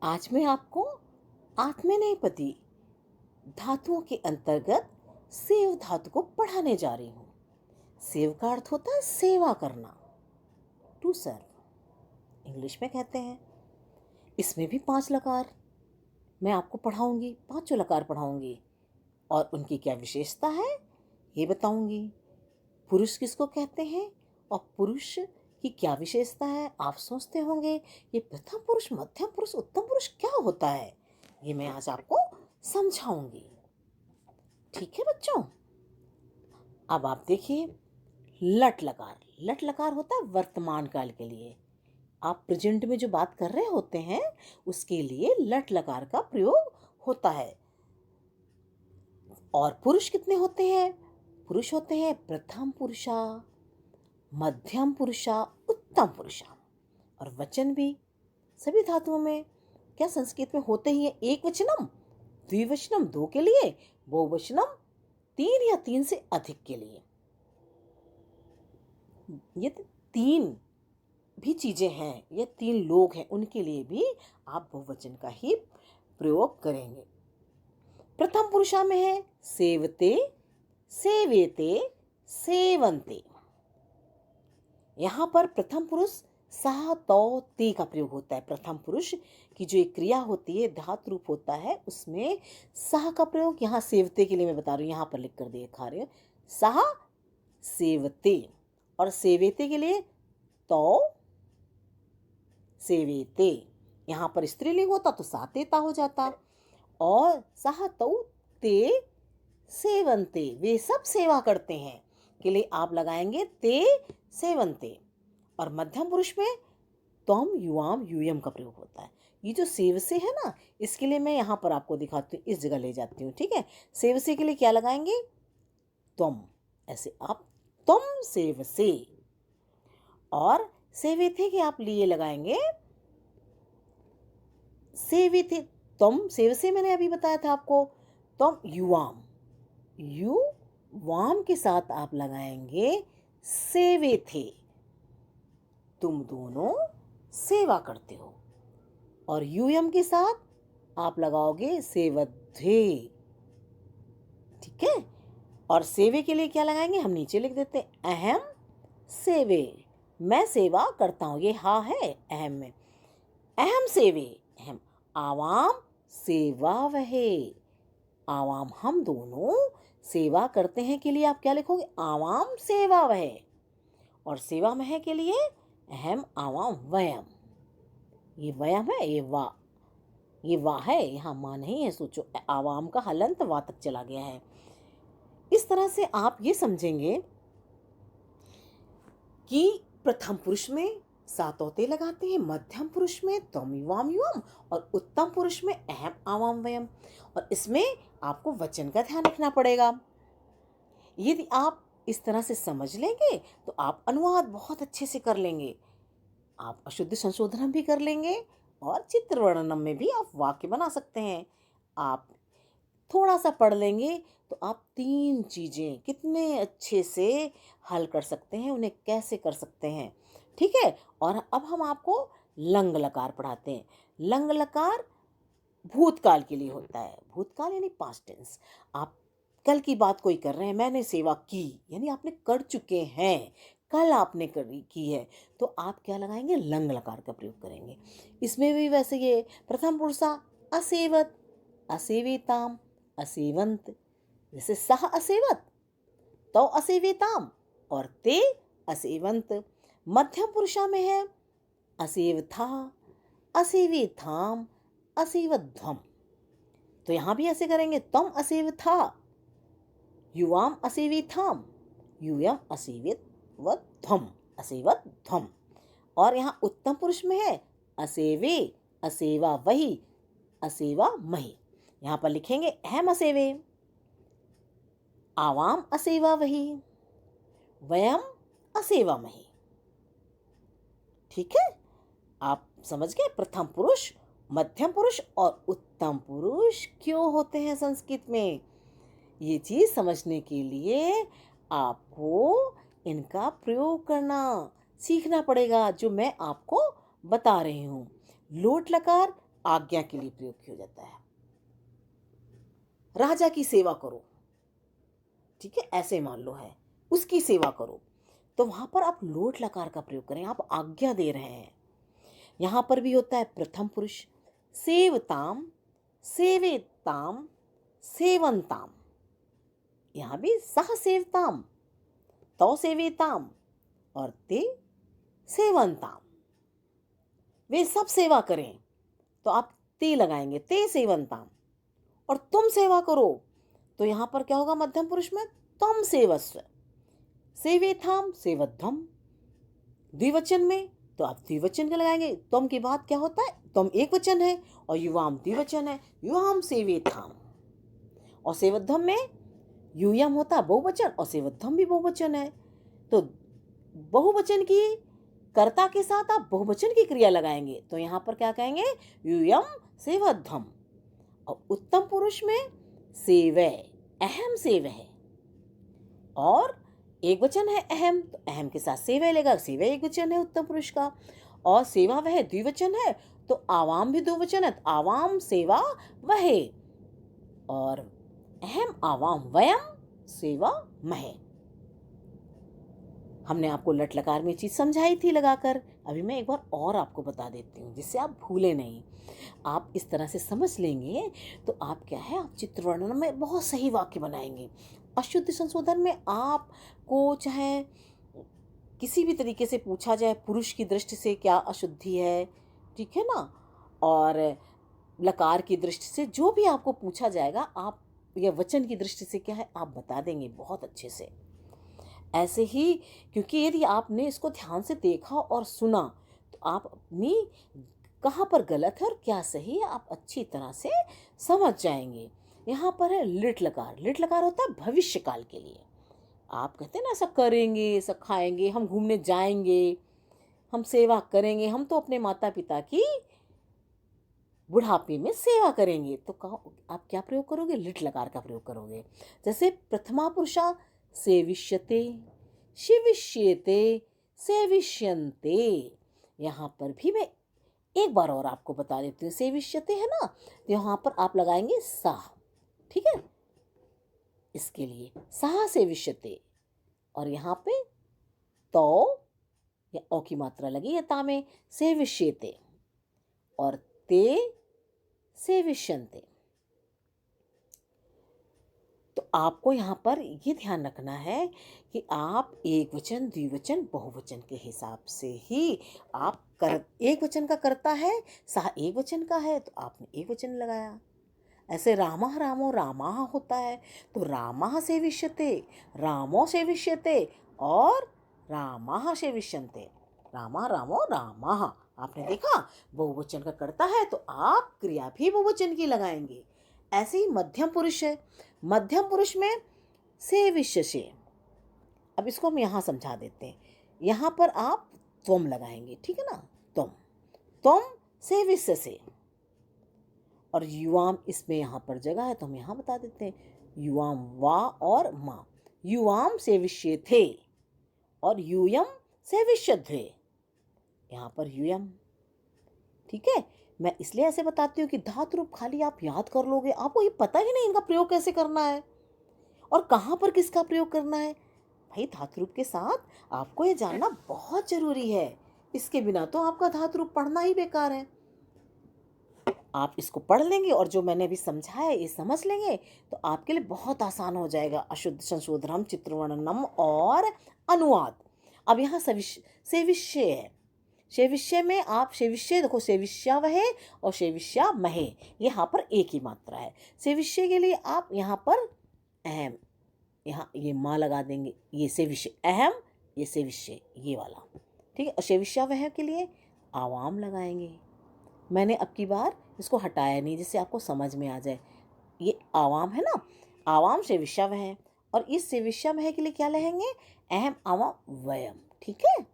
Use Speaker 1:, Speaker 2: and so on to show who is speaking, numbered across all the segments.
Speaker 1: आज मैं आपको आत्मनेपदी धातुओं के अंतर्गत सेव धातु को पढ़ाने जा रही हूँ। सेव का अर्थ होता है सेवा करना, टू सर्व इंग्लिश में कहते हैं। इसमें भी 5 लकार मैं आपको पढ़ाऊंगी, 5 लकार पढ़ाऊंगी और उनकी क्या विशेषता है ये बताऊंगी। पुरुष किसको कहते हैं और पुरुष की क्या विशेषता है। आप सोचते होंगे ये प्रथम पुरुष, मध्यम पुरुष, उत्तम पुरुष क्या होता है, ये मैं आज आपको समझाऊंगी। ठीक है बच्चों। अब आप देखिए, लट लकार। लट लकार होता है वर्तमान काल के लिए। आप प्रेजेंट में जो बात कर रहे होते हैं उसके लिए लट लकार का प्रयोग होता है। और पुरुष कितने होते हैं? पुरुष होते हैं प्रथम पुरुषा, मध्यम पुरुषा, उत्तम पुरुषा। और वचन भी सभी धातुओं में क्या संस्कृत में होते ही है। एक वचनम, द्विवचनम 2 के लिए, बहुवचनम 3 या 3 से अधिक के लिए। ये 3 भी चीजें हैं, ये 3 लोग हैं, उनके लिए भी आप बहुवचन का ही प्रयोग करेंगे। प्रथम पुरुषा में है सेवते, सेवेते, सेवन्ते। यहां पर प्रथम पुरुष सह तौ ते का प्रयोग होता है। प्रथम पुरुष की जो एक क्रिया होती है, धातु रूप होता है, उसमें सह का प्रयोग यहाँ सेवते के लिए मैं बता रही हूँ, यहाँ पर लिख कर दिखा रही हूँ। सह सेवते और सेवेते के लिए तौ सेवेते। यहाँ पर स्त्रीलिंग होता तो सातेता हो जाता। और सह तौ ते सेवन्ते, वे सब सेवा करते हैं के लिए आप लगाएंगे ते सेवन्ते। और मध्यम पुरुष में त्वम युवाम यूयम का प्रयोग होता है। ये जो सेव से है ना, इसके लिए मैं यहाँ पर आपको दिखाती हूँ, इस जगह ले जाती हूँ। ठीक है, सेव से के लिए क्या लगाएंगे? त्वम। ऐसे आप त्वम सेव से। और सेवे थे के आप लिए लगाएंगे सेवे थे। त्वम सेव से मैंने अभी बताया था आपको। त्वम युवाम, यू वाम के साथ आप लगाएंगे सेवे थे, तुम दोनों सेवा करते हो। और यूयम के साथ आप लगाओगे सेवध्वे। ठीक है। और सेवे के लिए क्या लगाएंगे हम नीचे लिख देते हैं, अहम सेवे, मैं सेवा करता हूं। ये हा है अहम में, अहम सेवे, अहम आवाम सेवा वहे, आवाम हम दोनों सेवा करते हैं के लिए आप क्या लिखोगे? आवाम सेवा वहे। और सेवा मह के लिए अहम आवाम वयम। ये वयम है, ये वाह है, यहाँ मां नहीं है। सोचो, आवाम का हलंत वा तक चला गया है। इस तरह से आप ये समझेंगे कि प्रथम पुरुष में सातोते लगाते हैं, मध्यम पुरुष में त्वम युवाम युवम और उत्तम पुरुष में अहम आवाम वयम। और इसमें आपको वचन का ध्यान रखना पड़ेगा। यदि आप इस तरह से समझ लेंगे तो आप अनुवाद बहुत अच्छे से कर लेंगे, आप अशुद्ध संशोधन भी कर लेंगे और चित्र वर्णनम में भी आप वाक्य बना सकते हैं। आप थोड़ा सा पढ़ लेंगे तो आप 3 चीजें कितने अच्छे से हल कर सकते हैं, उन्हें कैसे कर सकते हैं। ठीक है। और अब हम आपको लंग लकार पढ़ाते हैं। लंग लकार भूतकाल के लिए होता है। भूतकाल यानी पास्ट टेंस। आप कल की बात कोई कर रहे हैं, मैंने सेवा की यानी आपने कर चुके हैं, कल आपने की है, तो आप क्या लगाएंगे? लंग लकार का प्रयोग करेंगे। इसमें भी वैसे ये प्रथम पुरुषा असेवत, असेवेताम, असेवंत। जैसे सह असेवत, तो असेवेताम और ते असेवंत। मध्यम पुरुषा में है असेवथा, असेवेथाम, असेवध्वम। तो यहां भी ऐसे करेंगे, तम असेवथा, युवाम असेवेथाम, यूयम असेवध्वम, असेवध्वम। और यहाँ उत्तम पुरुष में है असेवे, असेवा वही, असेवा मही। यहाँ पर लिखेंगे अहम असेवे, आवाम असेवा वही, वयम असेवा मही। ठीक है। आप समझ गए प्रथम पुरुष, मध्यम पुरुष और उत्तम पुरुष क्यों होते हैं संस्कृत में। ये चीज समझने के लिए आपको इनका प्रयोग करना सीखना पड़ेगा, जो मैं आपको बता रही हूँ। लोट लकार आज्ञा के लिए प्रयोग किया जाता है। राजा की सेवा करो, ठीक है, ऐसे मान लो है, उसकी सेवा करो, तो वहां पर आप लोट लकार का प्रयोग करें, आप आज्ञा दे रहे हैं। यहां पर भी होता है प्रथम पुरुष, सेवताम, सेवेताम, सेवंताम। यहां भी सह सेवताम, तो सेवेताम और ते सेवंताम, वे सब सेवा करें, तो आप ते लगाएंगे, ते सेवंताम। और तुम सेवा करो, तो यहां पर क्या होगा मध्यम पुरुष में, तुम सेवस्व, सेवेथाम सेवध्वम। द्विवचन में तो आप द्विवचन का लगाएंगे, तुम के बाद क्या होता है, तुम एक वचन है और युवाम द्विवचन है, युवाम सेवेथाम। और सेवध्वम में यूयम होता है बहुवचन और सेवध्वम भी बहुवचन है, तो बहुवचन की कर्ता के साथ आप बहुवचन की क्रिया लगाएंगे, तो यहां पर क्या कहेंगे, यूयम सेवध्वम। और उत्तम पुरुष में सेवै, अहम सेवै, और एक वचन है अहम, तो अहम के साथ सेवै लेगा, सेवै एक वचन है उत्तम पुरुष का। और सेवा वह द्विवचन है, तो आवाम भी दो वचन है, तो आवाम सेवा वह। और अहम आवाम वयम सेवा मह। हमने आपको लट लकार में चीज समझाई थी लगाकर, अभी मैं एक बार और आपको बता देती हूँ जिससे आप भूले नहीं। आप इस तरह से समझ लेंगे तो आप क्या है, आप चित्र वर्णन में बहुत सही वाक्य बनाएंगे। अशुद्धि संशोधन में आपको चाहे किसी भी तरीके से पूछा जाए, पुरुष की दृष्टि से क्या अशुद्धि है, ठीक है ना, और लकार की दृष्टि से जो भी आपको पूछा जाएगा, आप या वचन की दृष्टि से क्या है, आप बता देंगे बहुत अच्छे से। ऐसे ही, क्योंकि यदि आपने इसको ध्यान से देखा और सुना, तो आप अपनी कहाँ पर गलत है और क्या सही है आप अच्छी तरह से समझ जाएंगे। यहाँ पर है लिट लकार। लिट लकार होता है भविष्य काल के लिए। आप कहते हैं ना, ऐसा करेंगे, ऐसा खाएंगे, हम घूमने जाएंगे, हम सेवा करेंगे, हम तो अपने माता पिता की बुढ़ापे में सेवा करेंगे, तो कहो आप क्या प्रयोग करोगे, लिट लकार का प्रयोग करोगे। जैसे प्रथमा पुरुषा सेविष्यते, शिविष्यते, सेविष्यन्ते। यहाँ पर भी मैं एक बार और आपको बता देती हूँ, सेविष्यते है ना, तो यहाँ पर आप लगाएंगे सा, ठीक है, इसके लिए सा सेविष्यते। और यहाँ पे तो या ओ की मात्रा लगी है ता में, सेविष्यते, और ते सेविष्यन्ते। तो आपको यहाँ पर ये ध्यान रखना है कि आप एक वचन द्विवचन बहुवचन के हिसाब से ही आप कर, एक वचन का करता है, सह एक वचन का है, तो आपने एक वचन लगाया। ऐसे रामः रामो रामाः होता है, तो रामः सेविष्यते, रामो सेविष्यते और रामाः सेविष्यन्ते। रामा रामो रामाः, आपने देखा बहुवचन का करता है तो आप क्रिया भी बहुवचन की लगाएंगे। ऐसे ही मध्यम पुरुष है, मध्यम पुरुष में सेविष्यसे। अब इसको हम यहाँ समझा देते हैं। यहाँ पर आप त्वम लगाएंगे, ठीक है ना, तुम सेविष्यसे। और युवाम इसमें यहाँ पर जगह है तो हम यहाँ बता देते हैं, युवाम वा और माँ, युवाम सेविष्येथे और यूयम सेविष्यध्वे। यहाँ पर यूयम, ठीक है। मैं इसलिए ऐसे बताती हूँ कि धातु रूप खाली आप याद कर लोगे, आपको ये पता ही नहीं इनका प्रयोग कैसे करना है और कहाँ पर किसका प्रयोग करना है। भाई धातु रूप के साथ आपको ये जानना बहुत जरूरी है, इसके बिना तो आपका धातु रूप पढ़ना ही बेकार है। आप इसको पढ़ लेंगे और जो मैंने अभी समझाया ये समझ लेंगे तो आपके लिए बहुत आसान हो जाएगा अशुद्ध संशोधनम, चित्रवर्णनम और अनुवाद। अब यहाँ सेविष्य है, सेविष्य में आप सेविष्य देखो, सेविष्या वह और सेविष्या महे, यहाँ पर एक ही मात्रा है। सेविष्य के लिए आप यहाँ पर अहम, यहाँ ये माँ लगा देंगे, ये सेविष्य अहम, ये सेविष्य ये वाला, ठीक है। और सेविष्या वह के लिए आवाम लगाएंगे। मैंने अब की बार इसको हटाया नहीं जिससे आपको समझ में आ जाए। ये आवाम है ना, आवाम सेविष्या वह, और इस सेविष्या वह के लिए क्या लगाएंगे, अहम आवाम वयम, ठीक है।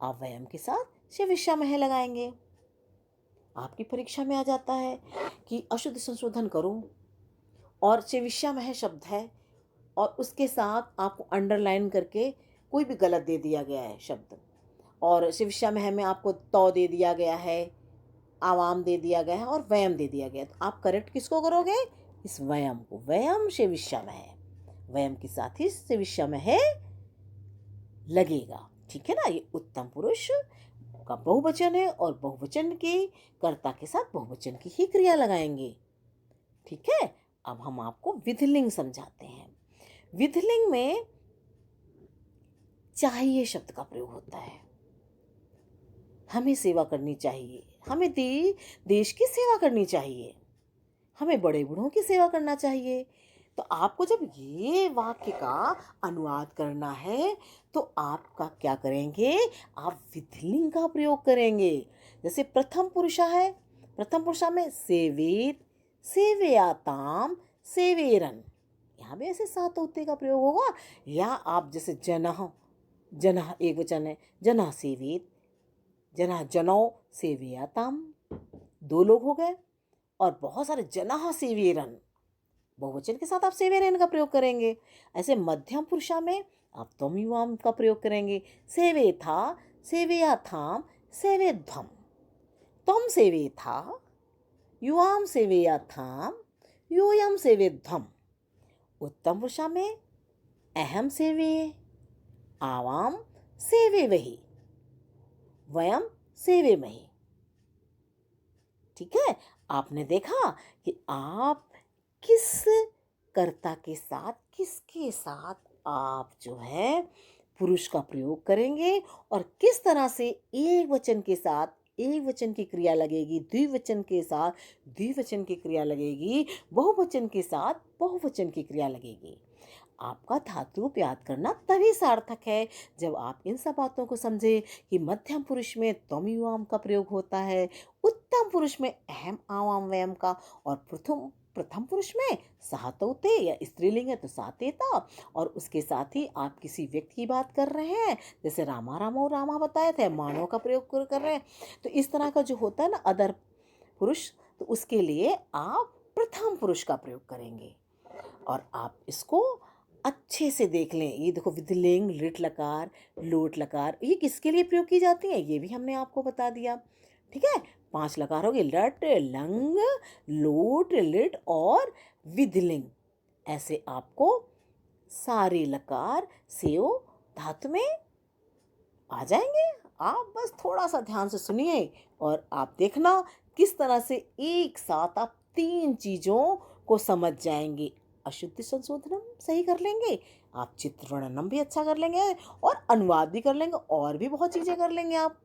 Speaker 1: आप वयम के साथ सेविष्या मह लगाएंगे। आपकी परीक्षा में आ जाता है कि अशुद्ध संशोधन करो और सेविष्या मह शब्द है और उसके साथ आपको अंडरलाइन करके कोई भी गलत दे दिया गया है शब्द, और सेविष्या मह में आपको तो दे दिया गया है, आवाम दे दिया गया है और वयम दे दिया गया है, तो आप करेक्ट किसको करोगे? इस वयम को। वयम सेविष्यामः है, वयम के साथ ही सेविष्यामः है लगेगा। ठीक है ना, ये उत्तम पुरुष का बहुवचन है और बहुवचन के कर्ता के साथ बहुवचन की ही क्रिया लगाएंगे। ठीक है, अब हम आपको विधिलिंग समझाते हैं। विधिलिंग में चाहिए शब्द का प्रयोग होता है। हमें सेवा करनी चाहिए, हमें देश की सेवा करनी चाहिए, हमें बड़े बूढ़ों की सेवा करना चाहिए। तो आपको जब ये वाक्य का अनुवाद करना है तो आपका क्या करेंगे? आप विधिलिंग का प्रयोग करेंगे। जैसे प्रथम पुरुषा है, प्रथम पुरुषा में सेवेत, सेवयाताम, सेवेरन, यहाँ भी ऐसे सात होते का प्रयोग होगा। या आप जैसे जनः, जनः एक वचन है, जनः सेवेत, जनः जनौ सेवयाताम, दो लोग हो गए। और बहुत सारे जनः सेवेरन, बहुवचन के साथ आप सेवेरन का प्रयोग करेंगे। ऐसे मध्यम पुरुषा में आप त्वम युवाम का प्रयोग करेंगे। सेवेथा, सेवेयाथाम, सेवेध्वम, त्वम सेवेथा, युवाम सेवेयाथाम, यूयम सेवेध्वम। उत्तम पुरुषा में अहम सेवे, आवाम सेवे वही, वयम सेवे मही। ठीक है, आपने देखा कि आप किस कर्ता के साथ, किसके साथ आप जो है पुरुष का प्रयोग करेंगे और किस तरह से एक वचन के साथ एक वचन की क्रिया लगेगी, द्विवचन के साथ द्विवचन की क्रिया लगेगी, बहुवचन के साथ बहुवचन की क्रिया लगेगी। आपका धातु रूप याद करना तभी सार्थक है जब आप इन सब बातों को समझे कि मध्यम पुरुष में त्वम युवाम का प्रयोग होता है, उत्तम पुरुष में अहम आवाम वयम का, और प्रथम पुरुष में सातोते या स्त्रीलिंग है तो सातेता, और उसके साथ ही आप किसी व्यक्ति की बात कर रहे हैं, जैसे रामा रामो रामा बताए थे, मानव का प्रयोग कर रहे हैं, तो इस तरह का जो होता है ना अदर पुरुष, तो उसके लिए आप प्रथम पुरुष का प्रयोग करेंगे। और आप इसको अच्छे से देख लें। ये देखो विधिलिंग, लिट लकार, लोट लकार, ये किसके लिए प्रयोग की जाती है ये भी हमने आपको बता दिया। ठीक है, 5 लकार हो गए, लट, लंग, लोट, लिट और विधिलिंग। ऐसे आपको सारे लकार सेव धातु में आ जाएंगे। आप बस थोड़ा सा ध्यान से सुनिए और आप देखना किस तरह से एक साथ आप 3 चीज़ों को समझ जाएंगे। अशुद्धि संशोधनम सही कर लेंगे, आप चित्र वर्णनम भी अच्छा कर लेंगे और अनुवाद भी कर लेंगे और भी बहुत चीज़ें कर लेंगे आप।